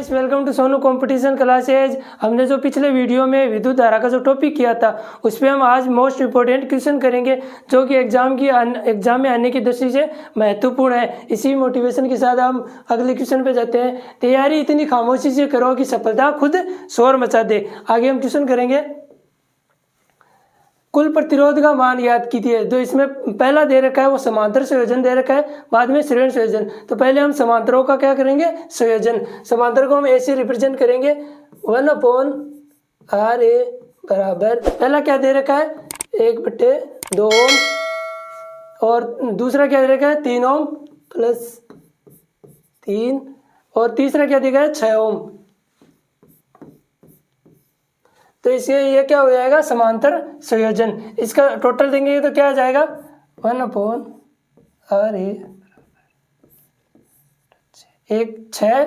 Guys, welcome to Sonu competition classes. हमने जो पिछले वीडियो में विद्युत धारा का जो टॉपिक किया था उस पर हम आज मोस्ट इम्पोर्टेंट क्वेश्चन करेंगे जो कि एग्जाम में आने की दृष्टि से महत्वपूर्ण है। इसी मोटिवेशन के साथ हम अगले क्वेश्चन पे जाते हैं। तैयारी इतनी खामोशी से करो कि सफलता खुद शोर मचा दे। आगे हम क्वेश्चन करेंगे। कुल प्रतिरोध का मान याद कीजिए। जो इसमें पहला दे रखा है वो समांतर संयोजन दे रखा है, बाद में श्रेणी संयोजन। तो पहले हम समांतरों का क्या करेंगे, संयोजन। समांतर को हम ऐसे रिप्रेजेंट करेंगे 1/RA बराबर, पहला क्या दे रखा है 1/2 ओम, और दूसरा क्या दे रखा है 3 ओम प्लस 3, और तीसरा क्या दिया है 6 ओम। तो इससे ये क्या हो जाएगा, समांतर संयोजन। इसका टोटल देंगे तो क्या आ जाएगा 1/RA, 6।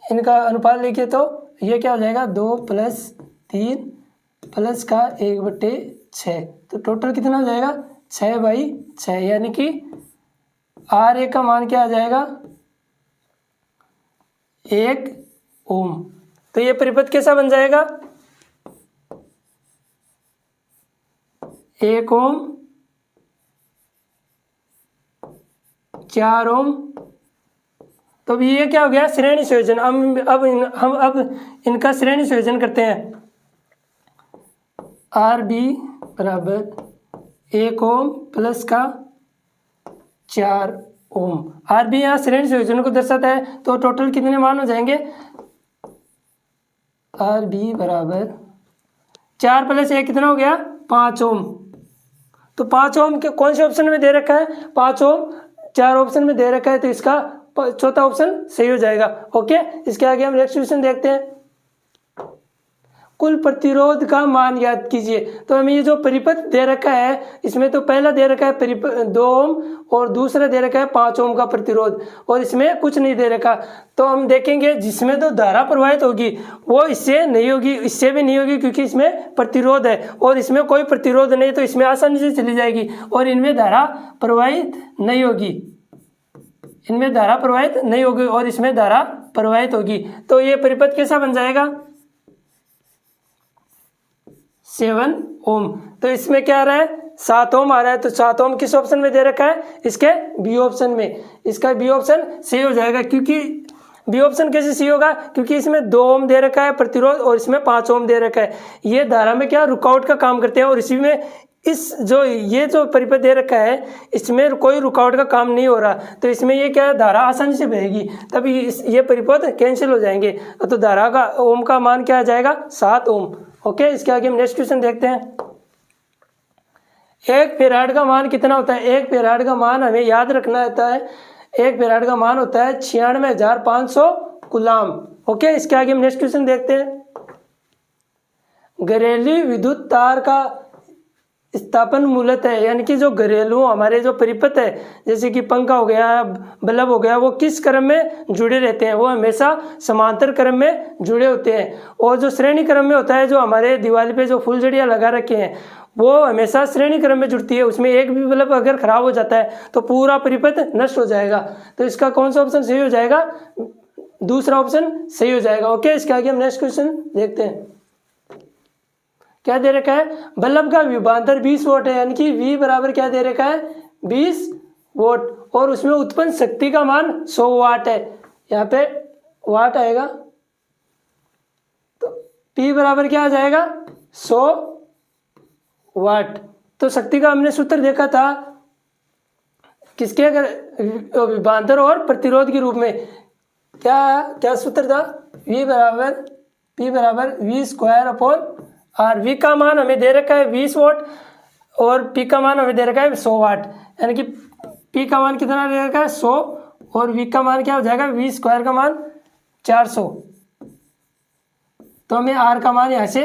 इनका अनुपात लिखिए तो ये क्या हो जाएगा 2 + 3 प्लस का 1/6। तो टोटल कितना हो जाएगा 6/6, यानी कि RA का मान क्या आ जाएगा 1 ओम। तो ये परिपथ कैसा बन जाएगा 1 ओम, 4 ओम। तो अभी ये क्या हो गया श्रेणी संयोजन। अब इनका श्रेणी संयोजन करते हैं। RB बराबर 1 ओम प्लस का 4 ओम। RB यहाँ श्रेणी संयोजन को दर्शाता है। तो टोटल कितने मान हो जाएंगे, RB बराबर 4 + 1 कितना हो गया 5 ओम। तो 5 ओम के कौन से ऑप्शन में दे रखा है 5 ओम, 4 ऑप्शन में दे रखा है, तो इसका चौथा ऑप्शन सही हो जाएगा। ओके, इसके आगे हम नेक्स्ट क्वेश्चन देखते हैं। कुल प्रतिरोध का मान याद कीजिए। तो हमें ये जो परिपथ दे रखा है इसमें तो पहला दे रखा है 2 ओम और दूसरा दे रखा है 5 ओम का प्रतिरोध, और इसमें कुछ नहीं दे रखा। तो हम देखेंगे जिसमें तो धारा प्रवाहित होगी वो इससे नहीं होगी, इससे भी नहीं होगी, क्योंकि इसमें प्रतिरोध है, और इसमें कोई प्रतिरोध नहीं तो इसमें आसानी से चली जाएगी, और इनमें धारा प्रवाहित नहीं होगी, इनमें धारा प्रवाहित नहीं होगी और इसमें धारा प्रवाहित होगी। तो ये परिपथ कैसा बन जाएगा 7 ओम। तो इसमें क्या आ रहा है 7 ओम आ रहा है। तो 7 ओम किस ऑप्शन में दे रखा है, इसके बी ऑप्शन में। इसका बी ऑप्शन सही हो जाएगा। क्योंकि बी ऑप्शन कैसे सही होगा, क्योंकि इसमें 2 ओम दे रखा है प्रतिरोध और इसमें 5 ओम दे रखा है। ये धारा में क्या रुकावट का काम करते हैं, और इसी में ये जो परिपथ दे रखा है इसमें कोई रुकावट का काम नहीं हो रहा। तो इसमें ये क्या है धारा आसानी से बहेगी, तभी ये परिपथ कैंसिल हो जाएंगे। तो धारा का ओम का मान क्या आ जाएगा 7 ओम। ओके, इसके आगे हम नेक्स्ट क्वेश्चन देखते हैं। 1 फैराड का मान कितना होता है। 1 फैराड का मान हमें याद रखना होता है, 1 फैराड का मान होता है 96,500 कूलाम। ओके, इसके आगे हम नेक्स्ट क्वेश्चन देखते हैं। घरेलू विद्युत तार का स्थापन मूलतः है, यानी कि जो घरेलू हमारे जो परिपथ है जैसे कि पंखा हो गया, बल्ब हो गया, वो किस क्रम में जुड़े रहते हैं, वो हमेशा समांतर क्रम में जुड़े होते हैं। और जो श्रेणी क्रम में होता है, जो हमारे दीवार पे जो फुलझड़ियाँ लगा रखे हैं वो हमेशा श्रेणी क्रम में जुड़ती है। उसमें एक भी बल्ब अगर खराब हो जाता है तो पूरा परिपथ नष्ट हो जाएगा। तो इसका कौन सा ऑप्शन सही हो जाएगा, दूसरा ऑप्शन सही हो जाएगा। ओके, इसके आगे हम नेक्स्ट क्वेश्चन देखते हैं। क्या दे रखा है, बल्ब का विभवांतर 20 वोल्ट है, यानी कि V बराबर क्या दे रखा है 20 वोल्ट, और उसमें उत्पन्न शक्ति का मान 100 वाट है। यहाँ पे वाट आएगा, तो P बराबर क्या आ जाएगा 100 वाट। तो शक्ति का हमने सूत्र देखा था किसके, अगर विभवांतर और प्रतिरोध के रूप में। क्या सूत्र था, P बराबर V² और V का मान हमें दे रखा है 20 वाट और P का मान हमें दे रखा है 100 वाट, यानी कि P का मान कितना दे रखा है 100 और V का मान क्या हो जाएगा V² का मान 400। तो हमें R का मान यहाँ से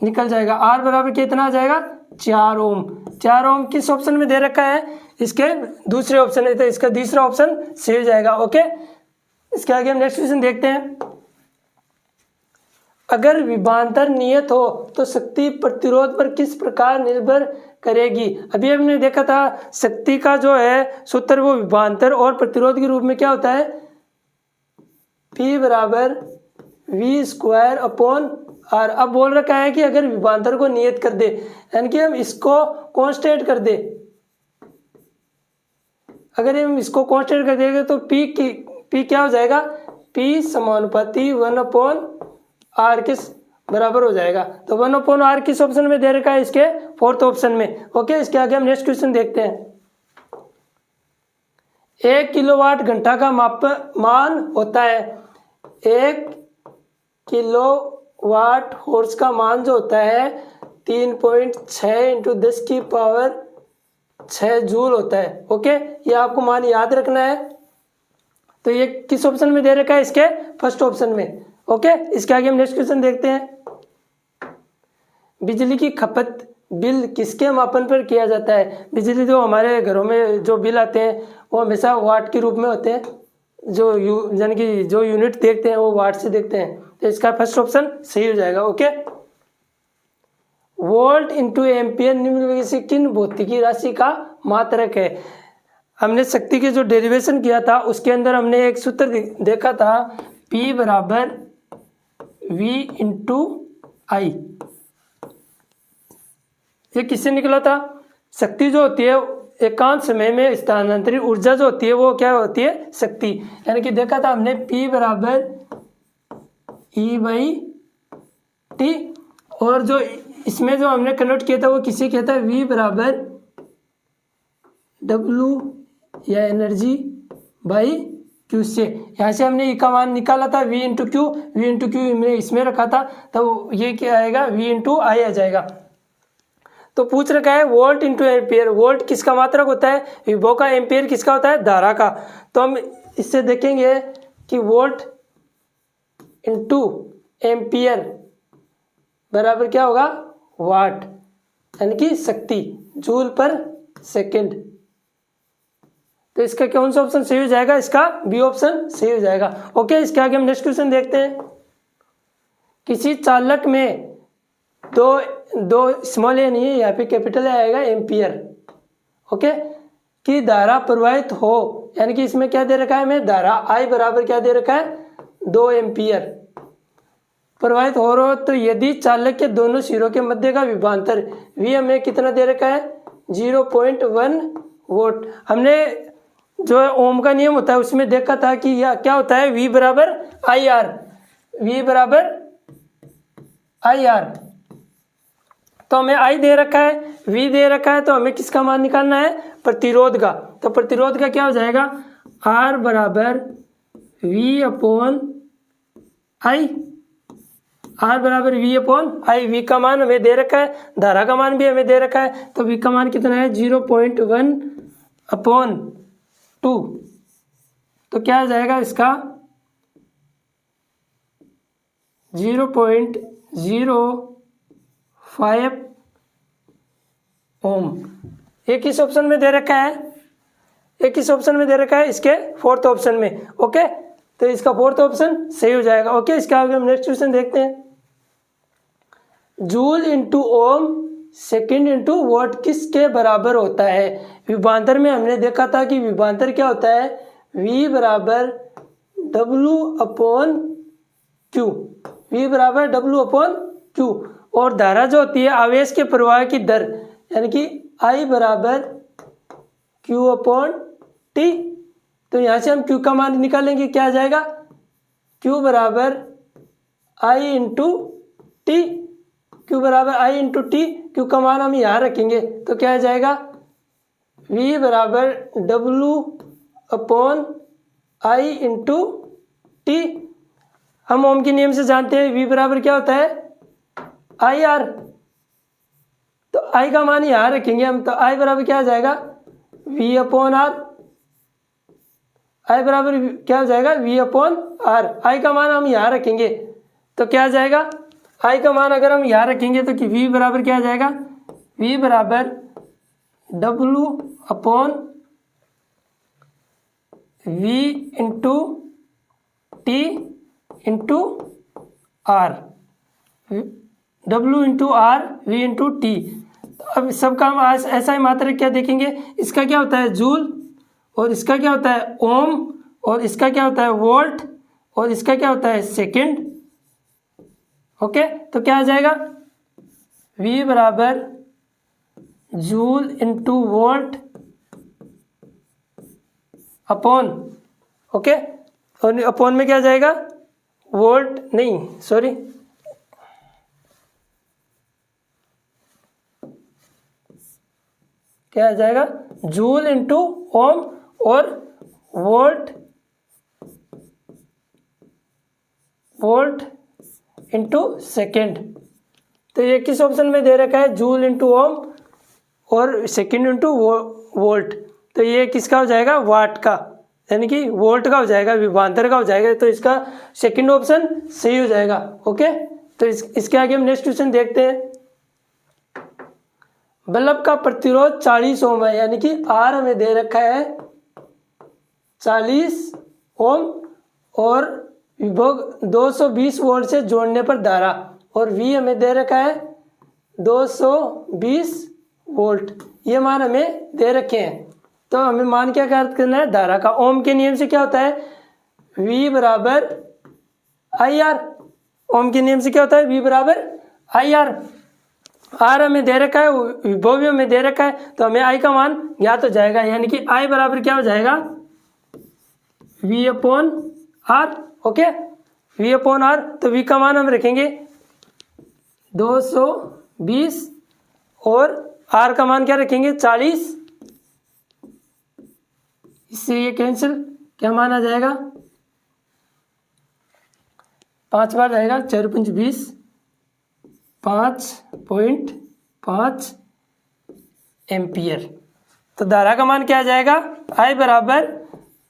निकल जाएगा। R बराबर कितना आ जाएगा 4 ओम। 4 ओम किस ऑप्शन में दे रखा है, इसके दूसरे ऑप्शन में, तो इसका तीसरा ऑप्शन सही हो जाएगा। ओके, इसके आगे हम नेक्स्ट क्वेश्चन देखते हैं। अगर विभवांतर नियत हो तो शक्ति प्रतिरोध पर किस प्रकार निर्भर करेगी। अभी हमने देखा था शक्ति का जो है सूत्र वो विभवांतर और प्रतिरोध के रूप में क्या होता है, P बराबर V स्क्वायर अपॉन R। अब बोल रखा है कि अगर विभवांतर को नियत कर दे, यानी कि हम इसको कांस्टेंट कर दे, अगर हम इसको कांस्टेंट कर देंगे तो P क्या हो जाएगा, P समानुपाती 1/R के बराबर हो जाएगा। तो 1/R किस ऑप्शन में दे रखा है, इसके फोर्थ ऑप्शन में। ओके, इसके आगे हम नेक्स्ट क्वेश्चन देखते हैं। 1 किलोवाट घंटा का मान होता है, 1 किलोवाट हॉर्स का मान जो होता है 3.6 × 10⁻6 जूल होता है। ओके, ये आपको मान याद रखना है। तो ये किस ऑप्शन में दे रखा है, इसके फर्स्ट ऑप्शन में। ओके, इसके आगे हम नेक्स्ट क्वेश्चन देखते हैं। बिजली की खपत बिल किसके मापन पर किया जाता है। बिजली जो हमारे घरों में जो बिल आते हैं वो हमेशा वाट के रूप में होते हैं, जो यानी कि जो यूनिट देखते हैं वो वाट से देखते हैं। तो इसका फर्स्ट ऑप्शन सही हो जाएगा। ओके, वोल्ट इंटू एम्पियर निम्नलिखित से किन भौतिकी राशि का मात्रक है। हमने शक्ति की जो डेरिवेशन किया था उसके अंदर हमने एक सूत्र देखा था, P बराबर V इंटू आई। ये किससे निकला था, शक्ति जो होती है एकांत समय में स्थानांतरित ऊर्जा जो होती है वो क्या होती है, शक्ति। यानी कि देखा था हमने P बराबर E/T, और जो इसमें जो हमने कन्वर्ट किया था वो किसे किया था, V बराबर W या एनर्जी बाई Q से। यहाँ से हमने E का मान निकाला था V into Q, V into Q हमने इसमें रखा था, तो ये क्या आएगा, V इंटू आई आ जाएगा। तो पूछ रखा है वोल्ट इंटू एम्पियर, वोल्ट किसका मात्रक होता है, विभव का, एम्पियर किसका होता है, धारा का। तो हम इससे देखेंगे कि वोल्ट इंटू एम्पियर बराबर क्या होगा, वाट, यानी कि शक्ति, जूल पर सेकंड। तो इसका कौन सा ऑप्शन सही हो जाएगा, इसका बी ऑप्शन सही हो जाएगा। ओके, इसके आगे हम नेक्स्ट क्वेश्चन देखते हैं। किसी चालक में दो स्मॉल ए नहीं है, यहाँ पे कैपिटल आएगा एम्पियर। ओके, कि धारा प्रवाहित हो, यानी कि इसमें क्या दे रखा है हमें, धारा आई बराबर क्या दे रखा है, 2 एम्पियर प्रवाहित हो रहा हो, तो यदि चालक के दोनों सिरों के मध्य का विभवांतर V हमें कितना दे रखा है, 0.1 वोल्ट। हमने जो ओम का नियम होता है उसमें देखा था कि यह क्या होता है, V बराबर IR, V बराबर IR। तो हमें I दे रखा है, V दे रखा है, तो हमें किसका मान निकालना है, प्रतिरोध का। तो प्रतिरोध का क्या हो जाएगा, R बराबर V/I, R बराबर V/I। V का मान हमें दे रखा है, धारा का मान भी हमें दे रखा है, तो V का मान कितना है, 0.1/2। तो क्या आ जाएगा इसका 0.05 ओम। ये किस ऑप्शन में दे रखा है, ये किस ऑप्शन में दे रखा है, इसके फोर्थ ऑप्शन में। ओके, तो इसका फोर्थ ऑप्शन सही हो जाएगा। ओके, इसके आगे हम नेक्स्ट क्वेश्चन देखते हैं। Joule into ohm second into watt किसके बराबर होता है। विभवांतर में हमने देखा था कि विभवांतर क्या होता है, V बराबर W/Q, V बराबर W/Q। और धारा जो होती है आवेश के प्रवाह की दर, यानी कि I बराबर Q/T। तो यहाँ से हम Q का मान निकालेंगे, क्या आ जाएगा, Q बराबर I इंटू टी, Q बराबर I इंटू टी। Q का मान हम यहाँ रखेंगे तो क्या आ जाएगा, V बराबर W/I इंटू टी। हम ओम के नियम से जानते हैं V बराबर क्या होता है, IR। तो I का मान यहाँ रखेंगे हम, तो I बराबर क्या आ जाएगा, V/R। I बराबर क्या हो जाएगा, V/R। I का मान हम यहाँ रखेंगे तो क्या आ जाएगा, I का मान अगर हम यहाँ रखेंगे तो कि V बराबर क्या आ जाएगा, V बराबर W/V into T into R, W into R, V into T. अब सबका हम आज ऐसा ही मात्रक क्या देखेंगे, इसका क्या होता है जूल, और इसका क्या होता है ओम, और इसका क्या होता है वोल्ट, और इसका क्या होता है सेकंड। ओके, तो क्या आ जाएगा V बराबर joule into volt upon, okay, और अपॉन में क्या आ जाएगा वोल्ट, नहीं सॉरी, क्या आ जाएगा जूल इंटू ओम और वोल्ट इंटू सेकेंड। तो ये किस ऑप्शन में दे रखा है जूल इंटू ओम और सेकेंड इंटू वोल्ट, तो ये किसका हो जाएगा वाट का, यानी कि वोल्ट का हो जाएगा, विभवांतर का हो जाएगा, तो इसका सेकंड ऑप्शन सही हो जाएगा। ओके, तो इसके आगे हम नेक्स्ट क्वेश्चन देखते हैं। बल्ब का प्रतिरोध 40 ओम है, यानी कि आर हमें दे रखा है 40 ओम और विभव 220 वोल्ट से जोड़ने पर धारा, और V हमें दे रखा है 220 वोल्ट, ये मान हमें दे रखे हैं। तो हमें मान क्या ज्ञात करना है धारा का। ओम के नियम से क्या होता है V बराबर IR, ओम के नियम से क्या होता है V बराबर IR। आर हमें दे रखा है, विभव भी हमें दे रखा है, तो हमें I का मान ज्ञात हो जाएगा, यानी कि I बराबर क्या हो जाएगा V upon R। Okay, V upon R, तो V का मान हम रखेंगे 220 और R का मान क्या रखेंगे 40, इससे ये कैंसिल, क्या मान आ जाएगा 5 बार जाएगा, 4 पंच 20, 5.5 एम्पियर। तो धारा का मान क्या आ जाएगा I बराबर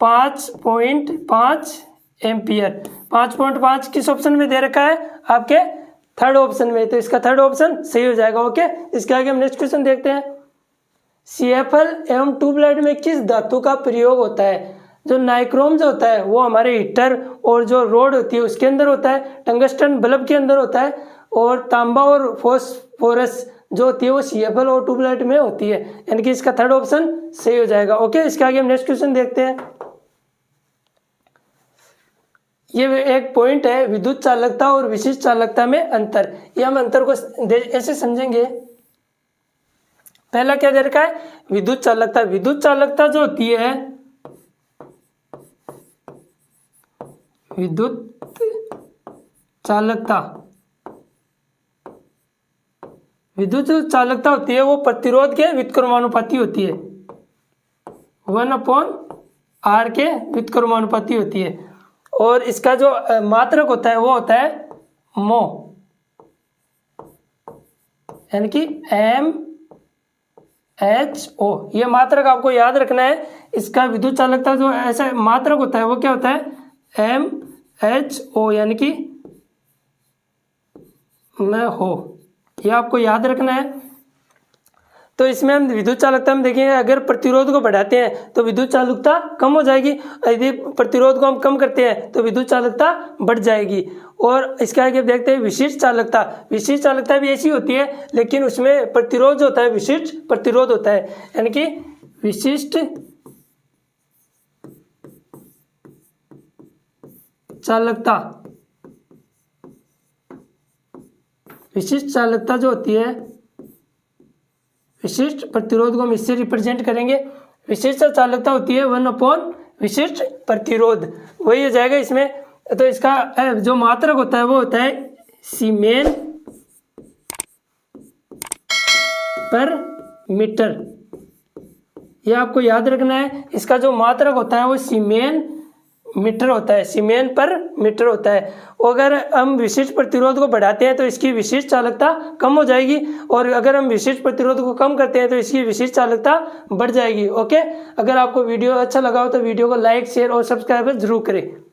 5.5 एम्पियर। 5.5 किस ऑप्शन में दे रखा है आपके थर्ड ऑप्शन में, तो इसका थर्ड ऑप्शन सही हो जाएगा। ओके, इसके आगे हम नेक्स्ट क्वेश्चन देखते हैं। CFL एवं ट्यूबलाइट में किस धातु का प्रयोग होता है। जो नाइक्रोम जो होता है वो हमारे हीटर और जो रोड होती है उसके अंदर होता है, टंगस्टन बल्ब के अंदर होता है, और तांबा और फॉस्फोरस जो होती है वो CFL और ट्यूबलाइट में होती है, यानी कि इसका थर्ड ऑप्शन सही हो जाएगा। ओके, इसके आगे हम नेक्स्ट क्वेश्चन देखते हैं। ये एक पॉइंट है विद्युत चालकता और विशिष्ट चालकता में अंतर। ये हम अंतर को ऐसे समझेंगे। पहला क्या दे रखा है विद्युत चालकता। विद्युत चालकता जो होती है, विद्युत चालकता, विद्युत चालकता होती है वो प्रतिरोध के व्युत्क्रमानुपाती होती है, 1/R के व्युत्क्रमानुपाती होती है। और इसका जो मात्रक होता है वो होता है मो, यानी कि MHO। ये मात्रक आपको याद रखना है। इसका विद्युत चालकता जो ऐसा मात्रक होता है वो क्या होता है MHO, यानी कि मैं हो, ये आपको याद रखना है। तो इसमें हम विद्युत चालकता में देखेंगे, अगर प्रतिरोध को बढ़ाते हैं तो विद्युत चालकता कम हो जाएगी, यदि प्रतिरोध को हम कम करते हैं तो विद्युत चालकता बढ़ जाएगी। और इसके आगे देखते हैं विशिष्ट चालकता। विशिष्ट चालकता भी ऐसी होती है, लेकिन उसमें प्रतिरोध जो होता है विशिष्ट प्रतिरोध होता है, यानी कि विशिष्ट चालकता, विशिष्ट चालकता जो होती है, विशिष्ट प्रतिरोध को हम इससे रिप्रेजेंट करेंगे। विशिष्ट चालकता होती है 1/, विशिष्ट प्रतिरोध, वही हो जाएगा इसमें। तो इसका जो मात्रक होता है वो होता है सीमेन पर मीटर, ये आपको याद रखना है। इसका जो मात्रक होता है वो सीमेन मीटर होता है, सीमेन पर मीटर होता है। अगर हम विशिष्ट प्रतिरोध को बढ़ाते हैं तो इसकी विशिष्ट चालकता कम हो जाएगी, और अगर हम विशिष्ट प्रतिरोध को कम करते हैं तो इसकी विशिष्ट चालकता बढ़ जाएगी। ओके, अगर आपको वीडियो अच्छा लगा हो तो वीडियो को लाइक शेयर और सब्सक्राइब जरूर करें।